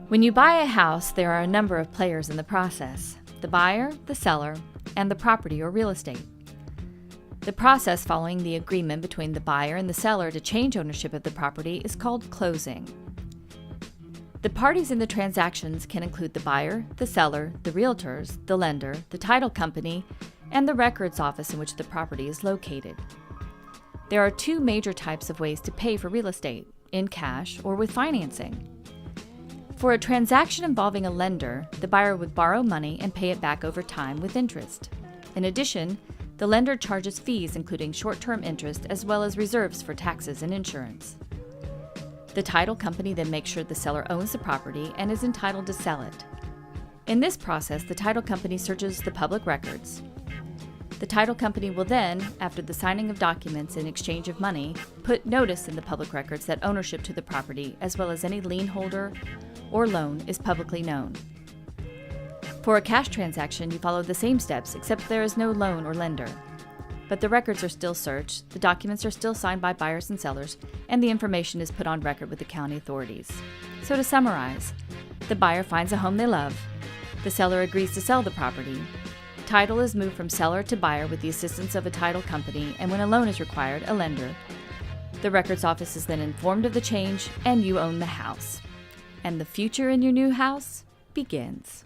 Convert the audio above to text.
When you buy a house, there are a number of players in the process: the buyer, the seller, and the property or real estate. The process following the agreement between the buyer and the seller to change ownership of the property is called closing. The parties in the transactions can include the buyer, the seller, the realtors, the lender, the title company, and the records office in which the property is located. There are two major types of ways to pay for real estate: in cash or with financing. For a transaction involving a lender, the buyer would borrow money and pay it back over time with interest. In addition, the lender charges fees including short-term interest as well as reserves for taxes and insurance. The title company then makes sure the seller owns the property and is entitled to sell it. In this process, the title company searches the public records. The title company will then, after the signing of documents in exchange of money, put notice in the public records that ownership to the property, as well as any lien holder or loan, is publicly known. For a cash transaction, you follow the same steps, except there is no loan or lender. But the records are still searched, the documents are still signed by buyers and sellers, and the information is put on record with the county authorities. So to summarize, the buyer finds a home they love. The seller agrees to sell the property. Title is moved from seller to buyer with the assistance of a title company, and when a loan is required, a lender. The records office is then informed of the change, and you own the house. And the future in your new house begins.